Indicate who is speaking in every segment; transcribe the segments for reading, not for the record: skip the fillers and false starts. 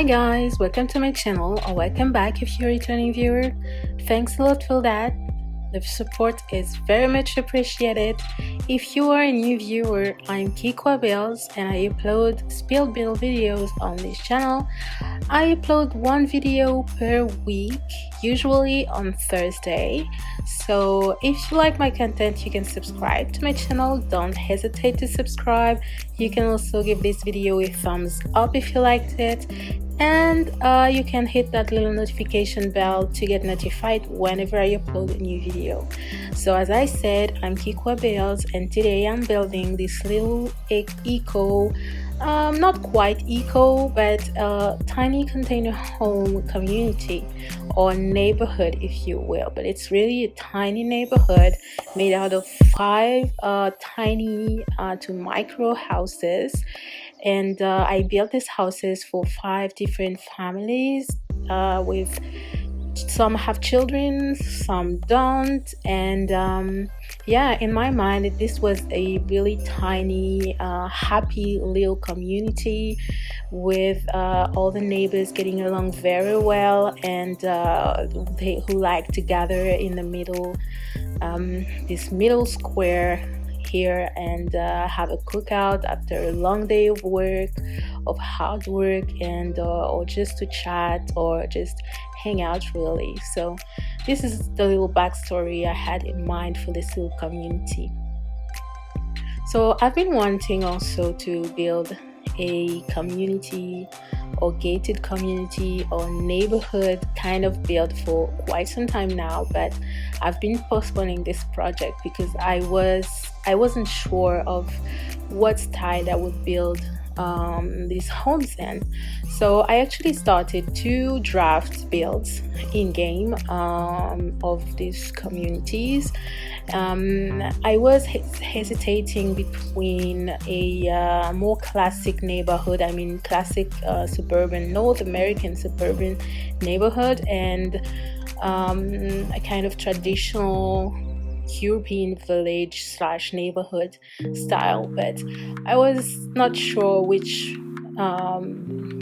Speaker 1: guys, welcome to my channel, or welcome back if you're a returning viewer. Thanks a lot for that. The support is very much appreciated. If you are a new viewer, I'm Kikwa Builds and I upload build videos on this channel. I upload one video per week, usually on Thursday. So if you like my content, you can subscribe to my channel. Don't hesitate to subscribe. You can also give this video a thumbs up if you liked it. And you can hit that little notification bell to get notified whenever I upload a new video. So as I said, I'm Kikwa Builds and today I'm building this little eco, not quite eco, but tiny container home community or neighborhood, if you will. But it's really a tiny neighborhood made out of 5 tiny to micro houses. And I built these houses for 5 different families with some have children, some don't, and yeah, in my mind this was a really tiny happy little community with all the neighbors getting along very well, and who like to gather in the middle, this middle square here, and have a cookout after a long day of work, of hard work, and or just to chat or just hang out really. So this is the little backstory I had in mind for this little community. So I've been wanting also to build a community or gated community or neighborhood kind of build for quite some time now, but I've been postponing this project because I wasn't sure of what style I would build these homes in. So I actually started 2 draft builds in game of these communities. I was hesitating between a more classic neighborhood, I mean classic suburban, North American suburban neighborhood, and a kind of traditional European village / neighborhood style, but I was not sure which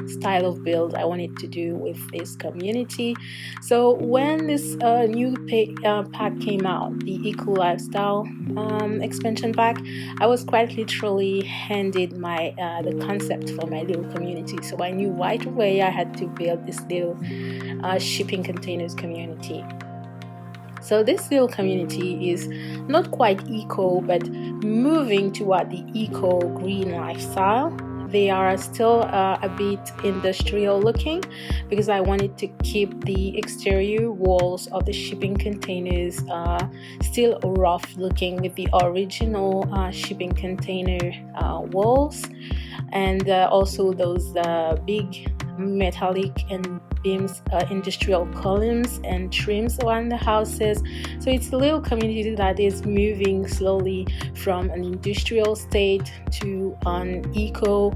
Speaker 1: style of build I wanted to do with this community. So when this new pack came out, the Eco Lifestyle expansion pack, I was quite literally handed my the concept for my little community. So I knew right away I had to build this little shipping containers community. So this little community is not quite eco, but moving toward the eco green lifestyle. They are still a bit industrial looking because I wanted to keep the exterior walls of the shipping containers still rough looking with the original shipping container walls, and also those big metallic and beams, industrial columns and trims around the houses. So it's a little community that is moving slowly from an industrial state to an eco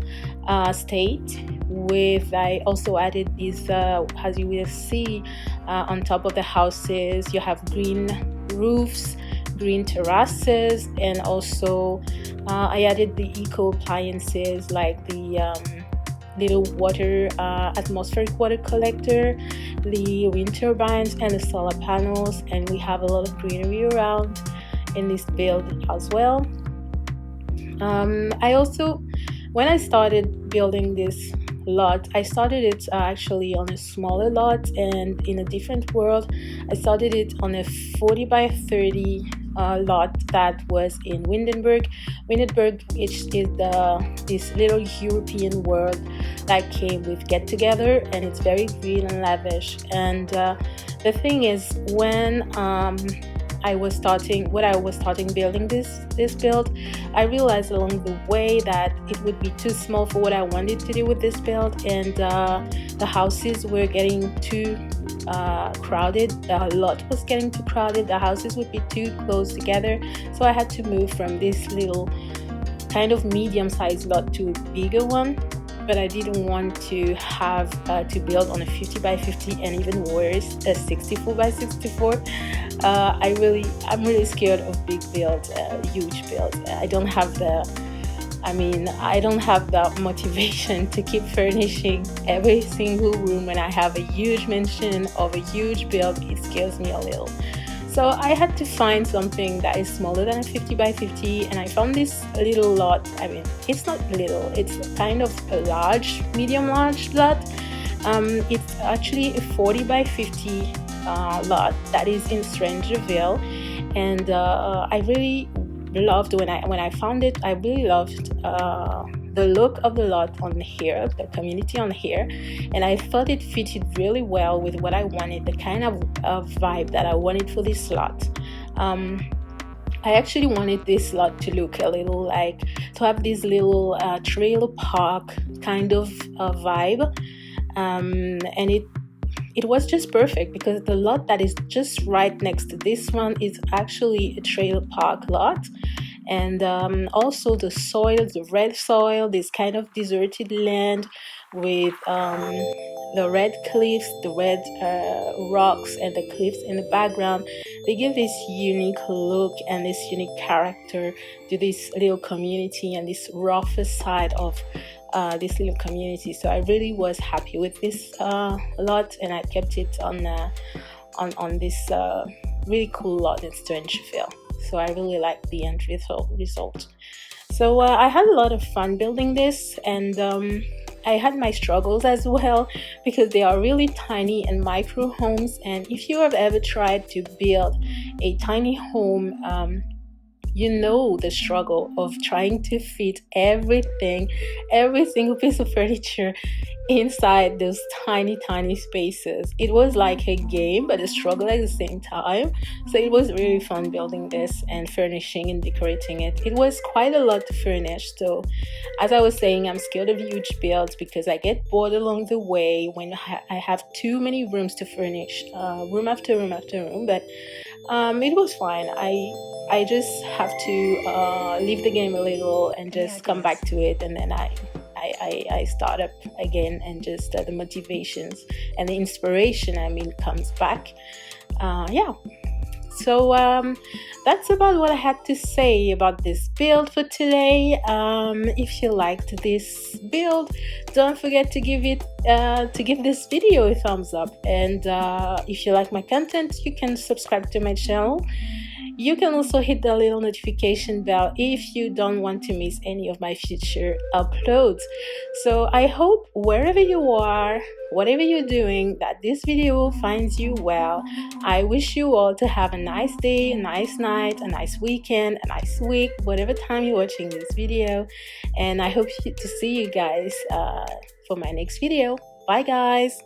Speaker 1: state. With I also added these, as you will see, on top of the houses you have green roofs, green terraces, and also I added the eco appliances like the little water atmospheric water collector, the wind turbines, and the solar panels, and we have a lot of greenery around in this build as well. I also, when I started building this lot, I started it actually on a smaller lot and in a different world. I started it on a 40 by 30 lot that was in Windenburg, which is this little European world that came with get together, and it's very green and lavish. And the thing is, when I was starting building this build, I realized along the way that it would be too small for what I wanted to do with this build, and the houses were getting too crowded. The lot was getting too crowded. The houses would be too close together. So I had to move from this little kind of medium-sized lot to a bigger one. But I didn't want to have to build on a 50 by 50 and even worse, a 64 by 64. I'm really scared of big builds, huge builds. I don't have the I mean, I don't have that motivation to keep furnishing every single room when I have a huge mansion of a huge build. It scares me a little. So I had to find something that is smaller than a 50 by 50, and I found this little lot. I mean, it's not little, it's kind of a large, medium large lot. It's actually a 40 by 50 lot that is in Strangerville, and I really loved when I found it. I really loved the look of the lot on here, the community on here, and I thought it fitted really well with what I wanted, the kind of vibe that I wanted for this lot. I actually wanted this lot to look a little like, to have this little trailer park kind of vibe, and it was just perfect because the lot that is just right next to this one is actually a trailer park lot. And also the soil, the red soil, this kind of deserted land with the red cliffs, the red rocks, and the cliffs in the background. They give this unique look and this unique character to this little community and this rougher side of this little community. So I really was happy with this lot, and I kept it on this really cool lot in Strangerville. So I really like the end result. So I had a lot of fun building this, and I had my struggles as well because they are really tiny and micro homes. And if you have ever tried to build a tiny home, you know the struggle of trying to fit everything, every single piece of furniture inside those tiny spaces. It was like a game, but a struggle at the same time. So it was really fun building this and furnishing and decorating it. It was quite a lot to furnish. So as I was saying, I'm scared of huge builds because I get bored along the way when I have too many rooms to furnish, room after room after room. But it was fine. I just have to leave the game a little and just come back to it, and then I start up again, and just the motivations and the inspiration, comes back. Yeah. So that's about what I had to say about this build for today. If you liked this build, don't forget to give this video a thumbs up. And if you like my content, you can subscribe to my channel. You can also hit the little notification bell if you don't want to miss any of my future uploads. So I hope wherever you are, whatever you're doing, that this video finds you well. I wish you all to have a nice day, a nice night, a nice weekend, a nice week, whatever time you're watching this video. And I hope to see you guys for my next video. Bye guys.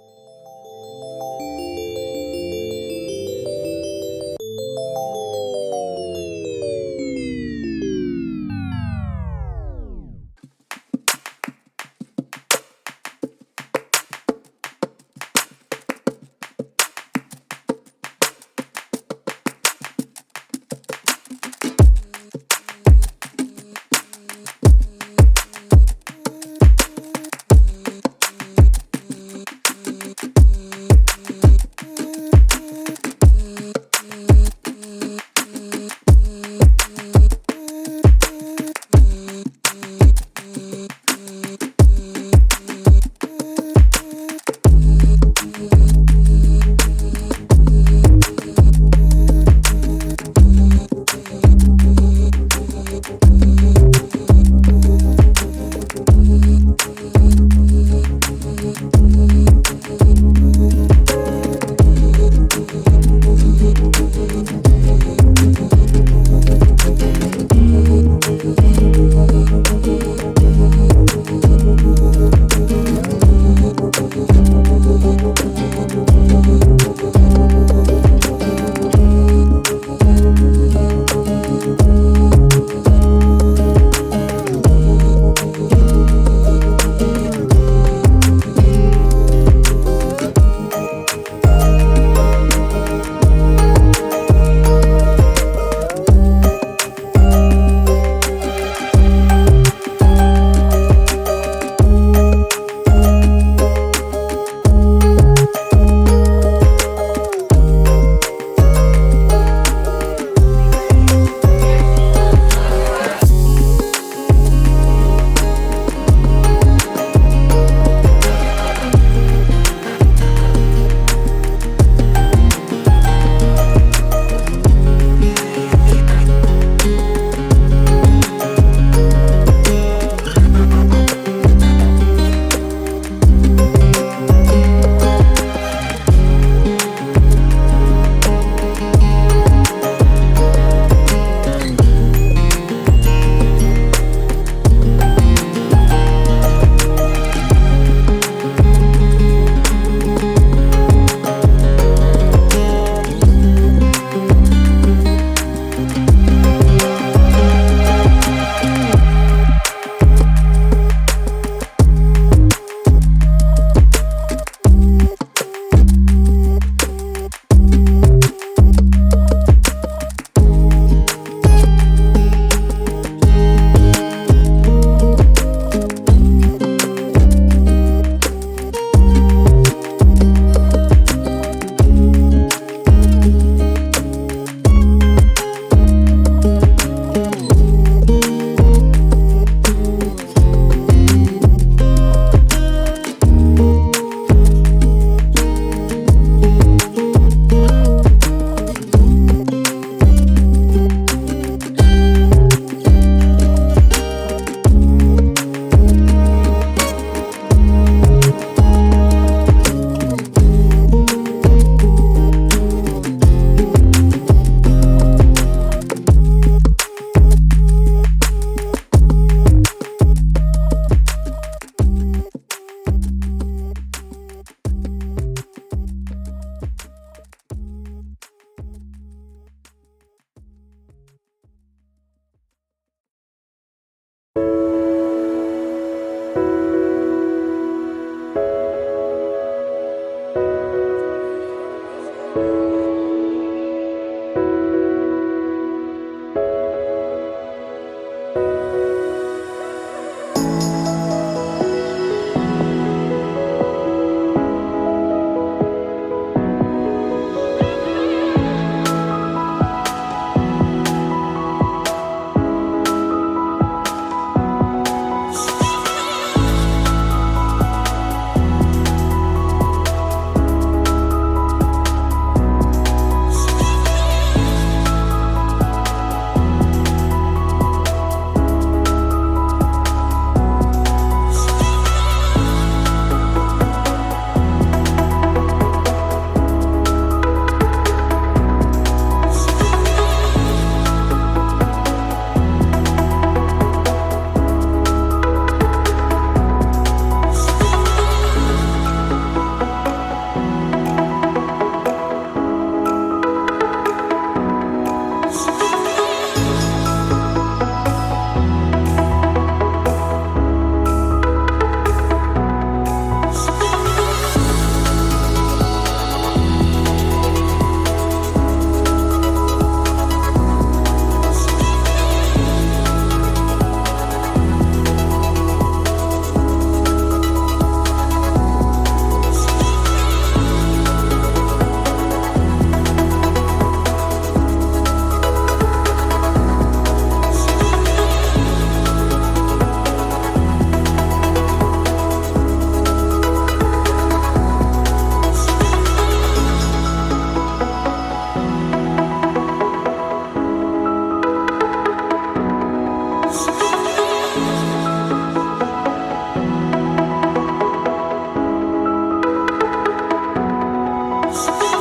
Speaker 1: Bye.